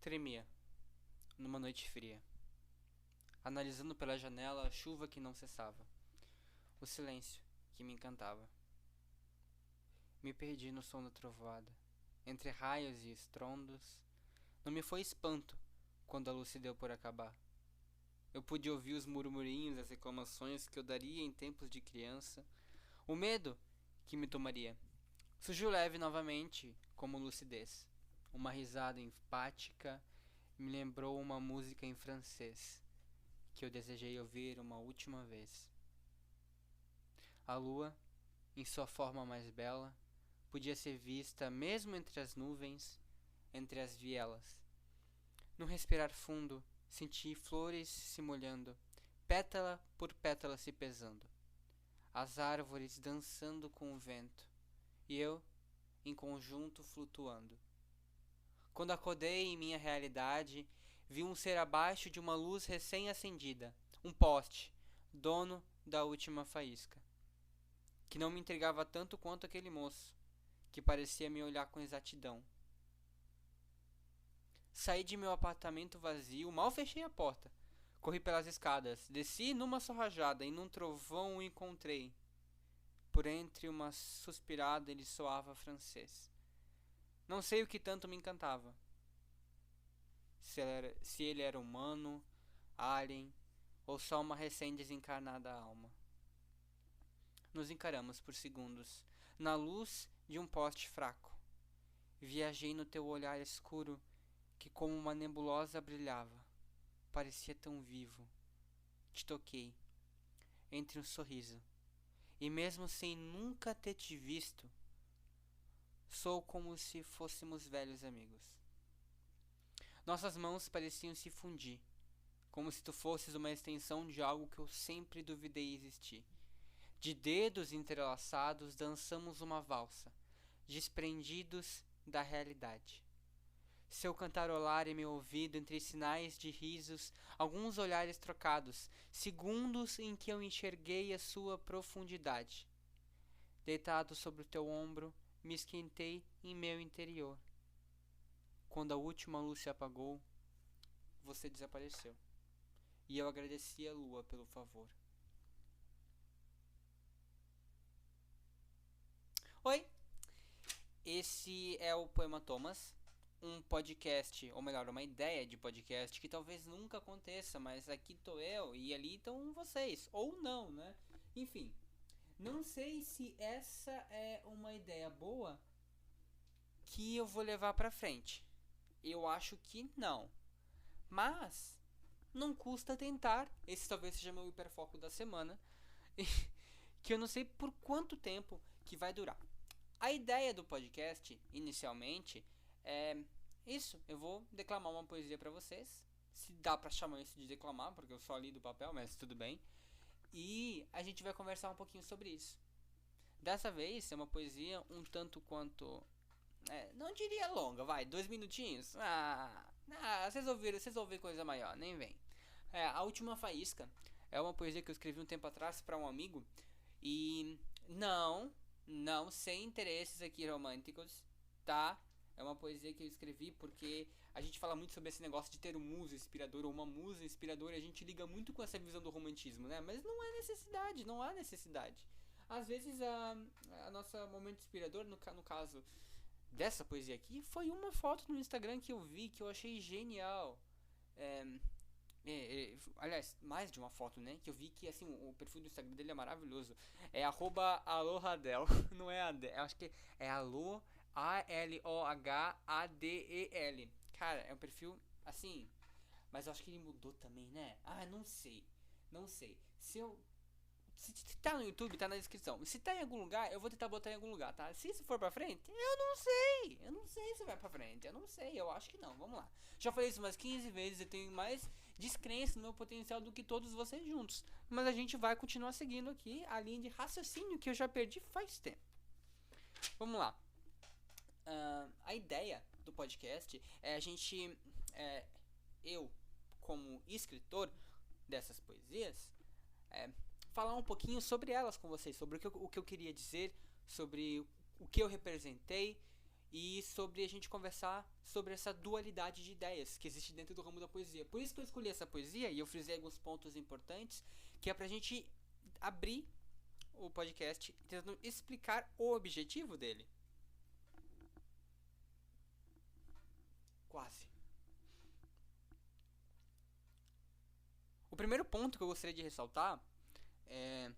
Tremia, numa noite fria, analisando pela janela a chuva que não cessava, o silêncio que me encantava. Me perdi no som da trovoada, entre raios e estrondos. Não me foi espanto quando a luz se deu por acabar. Eu pude ouvir os murmurinhos, as reclamações que eu daria em tempos de criança, o medo que me tomaria. Surgiu leve novamente, como lucidez. Uma risada empática me lembrou uma música em francês que eu desejei ouvir uma última vez. A lua, em sua forma mais bela, podia ser vista mesmo entre as nuvens, entre as vielas. Num respirar fundo, senti flores se molhando, pétala por pétala se pesando, as árvores dançando com o vento, e eu, em conjunto, flutuando. Quando acordei em minha realidade, vi um ser abaixo de uma luz recém-acendida, um poste, dono da última faísca, que não me intrigava tanto quanto aquele moço, que parecia me olhar com exatidão. Saí de meu apartamento vazio, mal fechei a porta. Corri pelas escadas, desci numa só rajada e num trovão o encontrei. Por entre uma suspirada ele soava francês. Não sei o que tanto me encantava. Se ele era humano, alien ou só uma recém-desencarnada alma. Nos encaramos por segundos, na luz de um poste fraco. Viajei no teu olhar escuro que como uma nebulosa brilhava. Parecia tão vivo. Te toquei, entre um sorriso. E mesmo sem nunca ter te visto, sou como se fôssemos velhos amigos. Nossas mãos pareciam se fundir, como se tu fosses uma extensão de algo que eu sempre duvidei existir. De dedos entrelaçados dançamos uma valsa, desprendidos da realidade. Seu cantarolar em meu ouvido entre sinais de risos, alguns olhares trocados, segundos em que eu enxerguei a sua profundidade. Deitado sobre o teu ombro, me esquentei em meu interior. Quando a última luz se apagou, você desapareceu. E eu agradeci a lua pelo favor. Oi, esse é o Poema Thomas, um podcast, ou melhor, uma ideia de podcast que talvez nunca aconteça, mas aqui tô eu e ali estão vocês, ou não, né? Enfim, não sei se essa é uma ideia boa que eu vou levar pra frente. Eu acho que não, mas não custa tentar. Esse talvez seja meu hiperfoco da semana, que eu não sei por quanto tempo que vai durar. A ideia do podcast, inicialmente, é isso. Eu vou declamar uma poesia pra vocês. Se dá pra chamar isso de declamar, porque eu só li do papel, mas tudo bem. E a gente vai conversar um pouquinho sobre isso. Dessa vez é uma poesia um tanto quanto... não diria longa, vai, 2 minutinhos. Vocês vão ver coisa maior, nem vem. A Última Faísca é uma poesia que eu escrevi um tempo atrás pra um amigo. E não, sem interesses aqui românticos, tá? É uma poesia que eu escrevi porque a gente fala muito sobre esse negócio de ter um muso inspirador ou uma musa inspiradora e a gente liga muito com essa visão do romantismo, né? Mas não é necessidade, não há necessidade. Às vezes a nossa momento inspirador, no caso dessa poesia aqui, foi uma foto no Instagram que eu vi que eu achei genial. É, aliás, mais de uma foto, né? Que eu vi que assim, o perfil do Instagram dele é maravilhoso. É @alohadel. Não é Adel. Eu acho que é Alo Alohadel. Cara, é um perfil assim. Mas eu acho que ele mudou também, né? Não sei. Não sei. Se tá no YouTube, tá na descrição. Se tá em algum lugar, eu vou tentar botar em algum lugar, tá? Se isso for pra frente, eu não sei. Eu não sei se vai pra frente. Eu não sei. Eu acho que não. Vamos lá. Já falei isso umas 15 vezes. Eu tenho mais descrença no meu potencial do que todos vocês juntos. Mas a gente vai continuar seguindo aqui a linha de raciocínio que eu já perdi faz tempo. Vamos lá. A ideia do podcast é a gente... eu, como escritor dessas poesias... falar um pouquinho sobre elas com vocês, sobre o que eu queria dizer, sobre o que eu representei e sobre a gente conversar sobre essa dualidade de ideias que existe dentro do ramo da poesia. Por isso que eu escolhi essa poesia e eu frisei alguns pontos importantes, que é pra gente abrir o podcast tentando explicar o objetivo dele. Quase. O primeiro ponto que eu gostaria de ressaltar é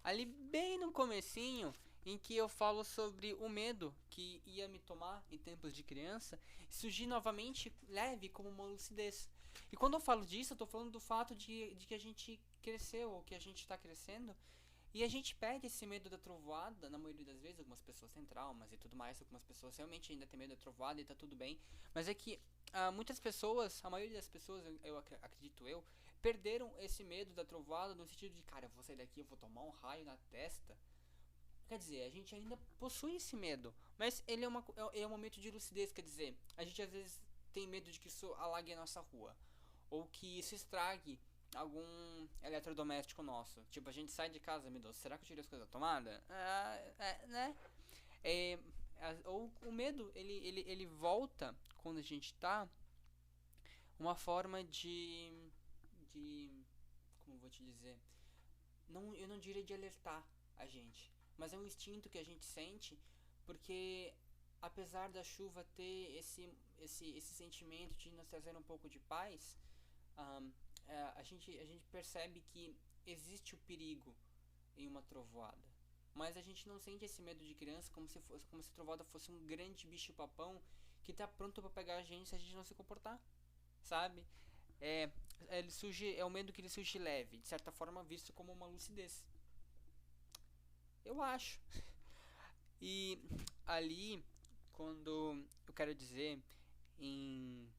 ali bem no comecinho, em que eu falo sobre o medo que ia me tomar em tempos de criança, surgir novamente leve como uma lucidez. E quando eu falo disso, eu tô falando do fato de que a gente cresceu, ou que a gente está crescendo, e a gente perde esse medo da trovoada, na maioria das vezes. Algumas pessoas têm traumas e tudo mais, algumas pessoas realmente ainda têm medo da trovoada e tá tudo bem. Mas é que muitas pessoas, a maioria das pessoas, acredito eu, perderam esse medo da trovoada no sentido de, cara, eu vou sair daqui, eu vou tomar um raio na testa. Quer dizer, a gente ainda possui esse medo, mas ele é um momento de lucidez. Quer dizer, a gente às vezes tem medo de que isso alague a nossa rua, ou que isso estrague algum eletrodoméstico nosso. Tipo, a gente sai de casa, meu Deus, será que eu tirei as coisas da tomada? Né? Ou o medo, ele volta quando a gente tá uma forma como eu vou te dizer, eu não diria de alertar a gente, mas é um instinto que a gente sente, porque apesar da chuva ter esse sentimento de nos trazer um pouco de paz, a gente percebe que existe o perigo em uma trovoada. Mas a gente não sente esse medo de criança como se a trovoada fosse um grande bicho papão que tá pronto para pegar a gente se a gente não se comportar, sabe? É o medo que ele surge leve, de certa forma visto como uma lucidez. Eu acho. E ali, quando eu quero dizer em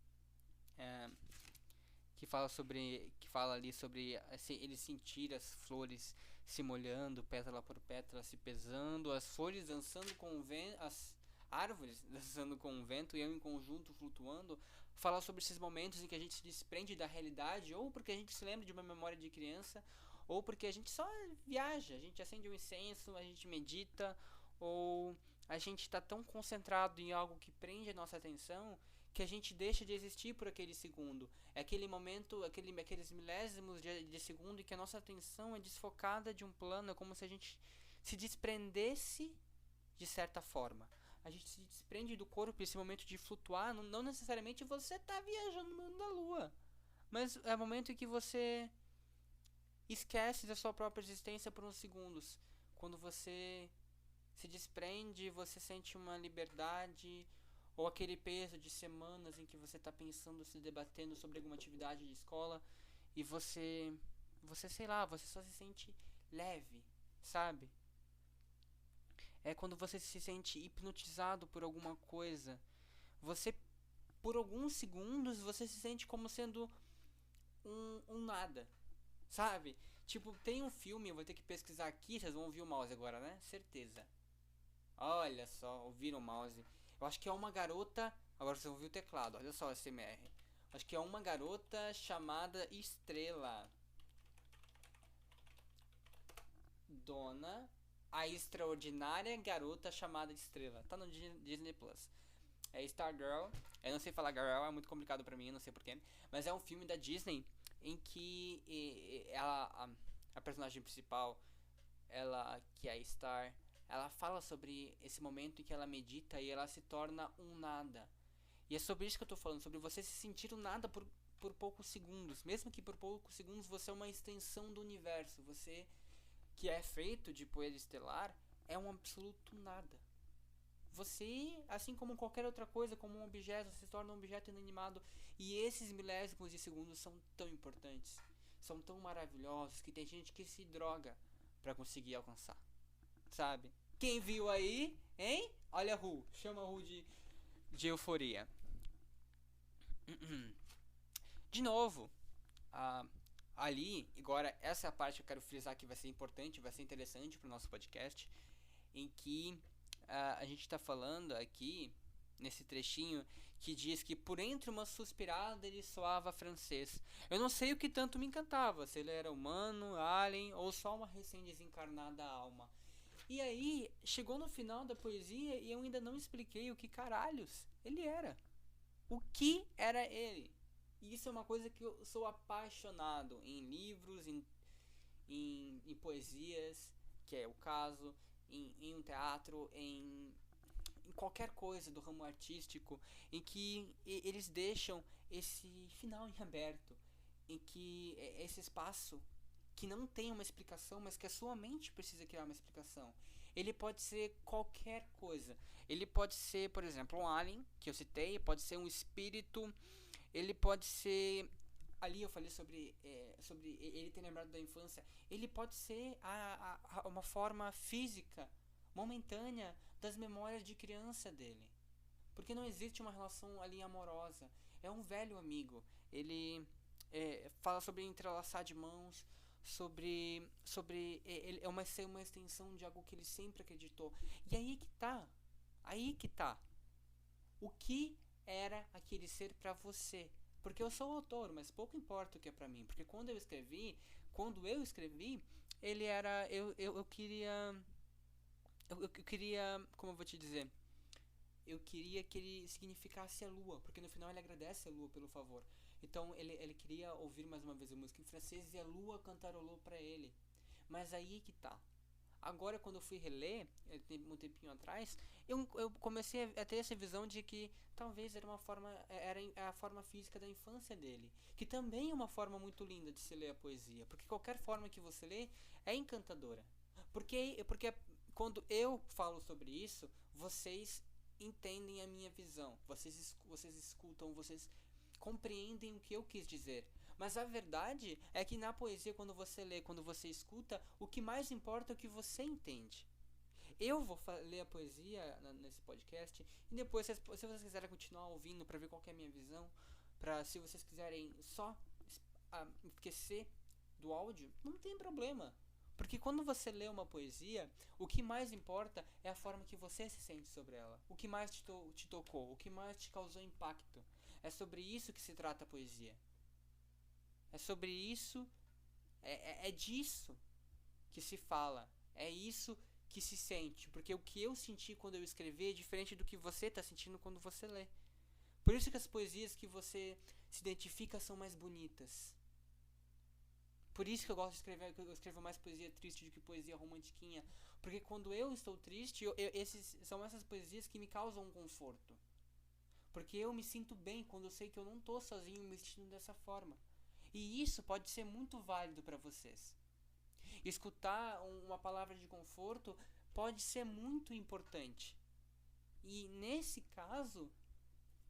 que fala ali sobre ele sentir as flores se molhando, pétala por pétala se pesando, as folhas dançando com o vento, as árvores dançando com o vento e eu em conjunto flutuando. Fala sobre esses momentos em que a gente se desprende da realidade, ou porque a gente se lembra de uma memória de criança, ou porque a gente só viaja, a gente acende um incenso, a gente medita, ou a gente está tão concentrado em algo que prende a nossa atenção que a gente deixa de existir por aquele segundo. É aquele momento, aqueles milésimos de segundo em que a nossa atenção é desfocada de um plano, é como se a gente se desprendesse de certa forma. A gente se desprende do corpo esse momento de flutuar, não necessariamente você está viajando no mundo da lua, mas é o momento em que você esquece da sua própria existência por uns segundos. Quando você se desprende, você sente uma liberdade, ou aquele peso de semanas em que você está pensando, se debatendo sobre alguma atividade de escola e você sei lá, você só se sente leve, sabe? É quando você se sente hipnotizado por alguma coisa. Você, por alguns segundos, você se sente como sendo um nada, sabe? Tipo, tem um filme, eu vou ter que pesquisar aqui, vocês vão ouvir o mouse agora, né? Certeza. Olha só, ouviram o mouse. Eu acho que é uma garota. Agora vocês vão ouvir o teclado, olha só o SMR. Acho que é uma garota chamada Estrela. Dona, a extraordinária garota chamada Estrela. Tá no Disney Plus. É Stargirl. Eu não sei falar girl, é muito complicado pra mim, eu não sei porquê. Mas é um filme da Disney em que a personagem principal, ela, que é a Star, ela fala sobre esse momento em que ela medita e ela se torna um nada. E é sobre isso que eu tô falando, sobre você se sentir um nada por poucos segundos. Mesmo que por poucos segundos você é uma extensão do universo. Você, que é feito de poeira estelar, é um absoluto nada. Você, assim como qualquer outra coisa, como um objeto, se torna um objeto inanimado. E esses milésimos de segundos são tão importantes, são tão maravilhosos, que tem gente que se droga pra conseguir alcançar, sabe? Quem viu aí, hein? Olha a Ru, chama a Ru de euforia. De novo, ali, agora essa é a parte que eu quero frisar que vai ser importante, vai ser interessante pro nosso podcast, em que a gente tá falando aqui, nesse trechinho, que diz que por entre uma suspirada ele soava francês. Eu não sei o que tanto me encantava, se ele era humano, alien ou só uma recém-desencarnada alma. E aí, chegou no final da poesia e eu ainda não expliquei o que caralhos ele era. O que era ele? E isso é uma coisa que eu sou apaixonado em livros, em poesias, que é o caso, em um teatro, em qualquer coisa do ramo artístico, em que eles deixam esse final em aberto, em que esse espaço que não tem uma explicação, mas que a sua mente precisa criar uma explicação. Ele pode ser qualquer coisa. Ele pode ser, por exemplo, um alien, que eu citei, pode ser um espírito, ele pode ser. Ali eu falei sobre ele ter lembrado da infância. Ele pode ser uma forma física, momentânea, das memórias de criança dele. Porque não existe uma relação ali amorosa. É um velho amigo. Ele fala sobre entrelaçar de mãos, sobre ele é uma extensão de algo que ele sempre acreditou. E aí que tá. Aí que tá. O que era aquele ser pra você? Porque eu sou o autor, mas pouco importa o que é pra mim. Porque quando eu escrevi, ele era. Eu queria. Eu queria. Como eu vou te dizer? Eu queria que ele significasse a lua, porque no final ele agradece a lua pelo favor. Então ele queria ouvir mais uma vez a música em francês e a lua cantarolou pra ele. Mas aí que tá. Agora quando eu fui reler, um tempinho atrás, eu comecei a ter essa visão de que talvez era a forma física da infância dele. Que também é uma forma muito linda de se ler a poesia. Porque qualquer forma que você lê é encantadora. Porque quando eu falo sobre isso, vocês entendem a minha visão. Vocês escutam, vocês compreendem o que eu quis dizer. Mas a verdade é que na poesia, quando você lê, quando você escuta, o que mais importa é o que você entende. Eu vou ler a poesia nesse podcast e depois, se vocês quiserem continuar ouvindo para ver qual que é a minha visão, se vocês quiserem só esquecer do áudio, não tem problema. Porque quando você lê uma poesia, o que mais importa é a forma que você se sente sobre ela. O que mais te tocou, o que mais te causou impacto. É sobre isso que se trata a poesia. É sobre isso, é disso que se fala. É isso que se sente. Porque o que eu senti quando eu escrevi é diferente do que você está sentindo quando você lê. Por isso que as poesias que você se identifica são mais bonitas. Por isso que eu gosto de escrever, eu escrevo mais poesia triste do que poesia romantiquinha. Porque quando eu estou triste, são essas poesias que me causam um conforto. Porque eu me sinto bem quando eu sei que eu não estou sozinho me sentindo dessa forma. E isso pode ser muito válido para vocês. Escutar uma palavra de conforto pode ser muito importante. E nesse caso,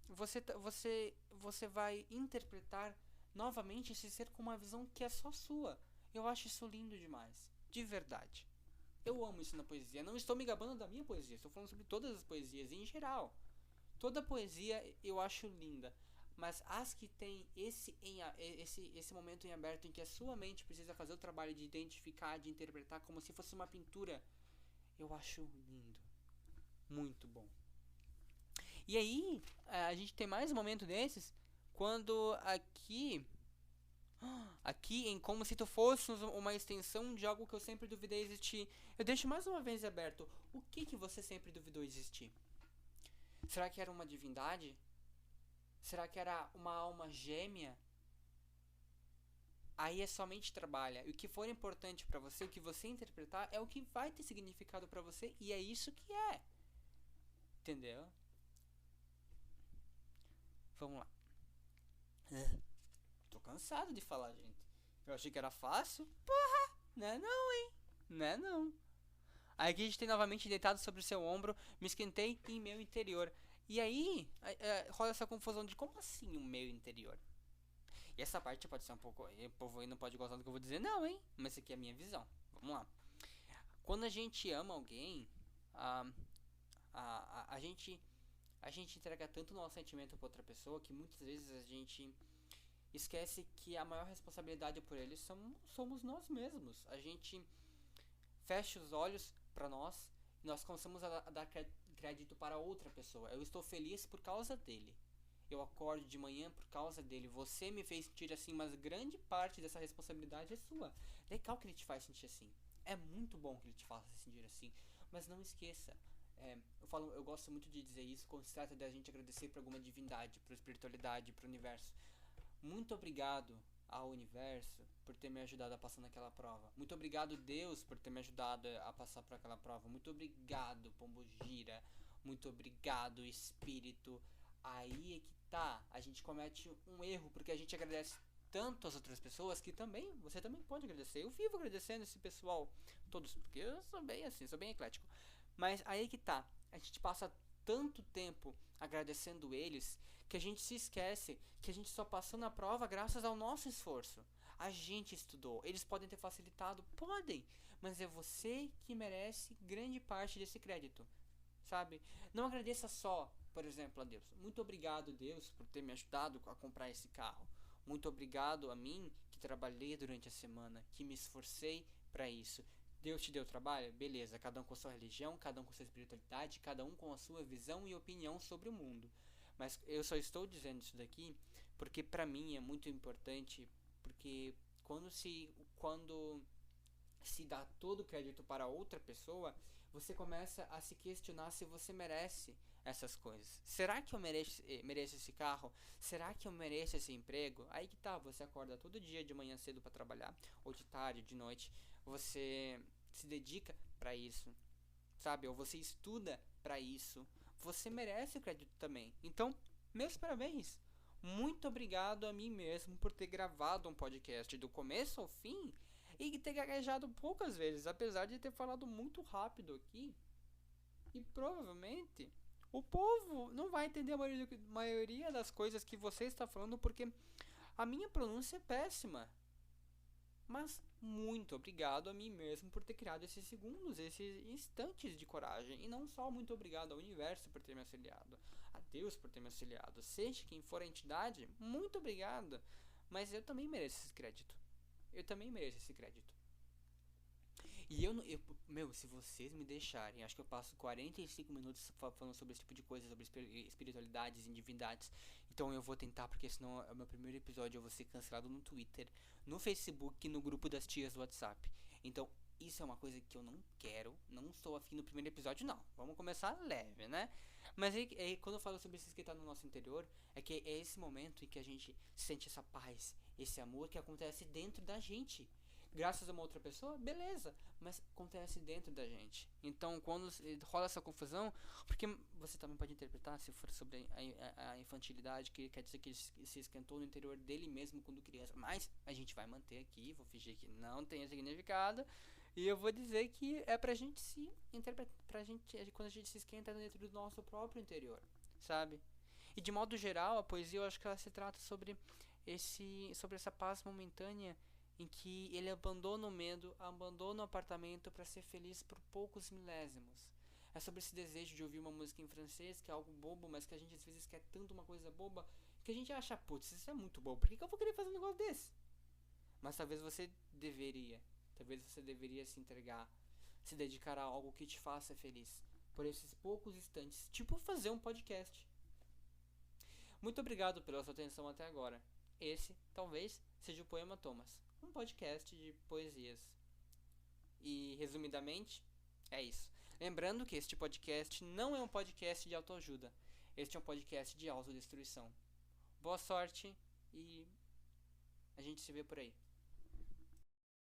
você vai interpretar novamente esse ser com uma visão que é só sua. Eu acho isso lindo demais. De verdade. Eu amo isso na poesia. Não estou me gabando da minha poesia. Estou falando sobre todas as poesias em geral. Toda poesia eu acho linda. Mas as que tem esse momento em aberto em que a sua mente precisa fazer o trabalho de identificar, de interpretar como se fosse uma pintura, eu acho lindo. Muito bom. E aí, a gente tem mais um momento desses, quando aqui em Como Se Tu Fosse uma extensão de algo que eu sempre duvidei existir, eu deixo mais uma vez aberto. O que você sempre duvidou existir? Será que era uma divindade? Será que era uma alma gêmea? Aí é somente trabalha. E o que for importante pra você, o que você interpretar, é o que vai ter significado pra você. E é isso que é. Entendeu? Vamos lá. Tô cansado de falar, gente. Eu achei que era fácil. Porra! Né não, hein? Né não. Aí aqui a gente tem novamente deitado sobre o seu ombro. Me esquentei em meu interior. E aí, rola essa confusão de como assim o meu interior? E essa parte pode ser um pouco. O povo aí não pode gostar do que eu vou dizer, não, hein? Mas essa aqui é a minha visão. Vamos lá. Quando a gente ama alguém, a gente entrega tanto o nosso sentimento pra outra pessoa que muitas vezes a gente esquece que a maior responsabilidade por eles somos nós mesmos. A gente fecha os olhos pra nós e nós começamos a dar crédito para outra pessoa. Eu estou feliz por causa dele. Eu acordo de manhã por causa dele. Você me fez sentir assim, mas grande parte dessa responsabilidade é sua. Legal que ele te faz sentir assim. É muito bom que ele te faça se sentir assim. Mas não esqueça, eu gosto muito de dizer isso quando se trata da gente agradecer por alguma divindade, por espiritualidade, pro universo. Muito obrigado ao universo por ter me ajudado a passar naquela prova. Muito obrigado, Deus, por ter me ajudado a passar por aquela prova. Muito obrigado, Pombogira. Muito obrigado, Espírito. Aí é que tá. A gente comete um erro porque a gente agradece tanto as outras pessoas que você também pode agradecer. Eu vivo agradecendo esse pessoal todos, porque eu sou bem assim, sou bem eclético. Mas aí é que tá. A gente passa tanto tempo agradecendo eles que a gente se esquece que a gente só passou na prova graças ao nosso esforço. A gente estudou. Eles podem ter facilitado? Podem. Mas é você que merece grande parte desse crédito. Sabe? Não agradeça só, por exemplo, a Deus. Muito obrigado, Deus, por ter me ajudado a comprar esse carro. Muito obrigado a mim que trabalhei durante a semana, que me esforcei para isso. Deus te deu trabalho? Beleza, cada um com a sua religião, cada um com a sua espiritualidade, cada um com a sua visão e opinião sobre o mundo. Mas eu só estou dizendo isso daqui porque para mim é muito importante, porque quando se dá todo o crédito para outra pessoa, você começa a se questionar se você merece essas coisas. Será que eu mereço esse carro? Será que eu mereço esse emprego? Aí que tá, você acorda todo dia de manhã cedo para trabalhar, ou de tarde, de noite, você se dedica para isso, sabe? Ou você estuda para isso. Você merece o crédito também. Então, meus parabéns. Muito obrigado a mim mesmo por ter gravado um podcast do começo ao fim e ter gaguejado poucas vezes, apesar de ter falado muito rápido aqui. E provavelmente o povo não vai entender a maioria das coisas que você está falando porque a minha pronúncia é péssima. Mas muito obrigado a mim mesmo por ter criado esses segundos, esses instantes de coragem. E não só muito obrigado ao universo por ter me auxiliado, a Deus por ter me auxiliado, seja quem for a entidade, muito obrigado. Mas eu também mereço esse crédito. Eu também mereço esse crédito. E se vocês me deixarem, acho que eu passo 45 minutos falando sobre esse tipo de coisa, sobre espiritualidades e divindades. Então eu vou tentar, porque senão é o meu primeiro episódio, eu vou ser cancelado no Twitter, no Facebook e no grupo das tias do WhatsApp. Então isso é uma coisa que eu não quero, não estou afim no primeiro episódio, não. Vamos começar leve, né? Mas quando eu falo sobre isso que está no nosso interior, é que é esse momento em que a gente sente essa paz, esse amor que acontece dentro da gente. Graças a uma outra pessoa, beleza, mas acontece dentro da gente. Então, quando rola essa confusão, porque você também pode interpretar, se for sobre a infantilidade, que quer dizer que ele se esquentou no interior dele mesmo quando criança, mas a gente vai manter aqui, vou fingir que não tem significado, e eu vou dizer que é pra gente se interpretar, quando a gente se esquenta dentro do nosso próprio interior, sabe? E de modo geral, a poesia eu acho que ela se trata sobre essa paz momentânea em que ele abandona o medo, abandona o apartamento para ser feliz por poucos milésimos. É sobre esse desejo de ouvir uma música em francês, que é algo bobo, mas que a gente às vezes quer tanto uma coisa boba, que a gente acha, putz, isso é muito bobo, por que eu vou querer fazer um negócio desse? Mas talvez você deveria se entregar, se dedicar a algo que te faça feliz, por esses poucos instantes, tipo fazer um podcast. Muito obrigado pela sua atenção até agora. Esse, talvez, seja o Poema Thomas, um podcast de poesias. E, resumidamente, é isso. Lembrando que este podcast não é um podcast de autoajuda. Este é um podcast de autodestruição. Boa sorte e a gente se vê por aí.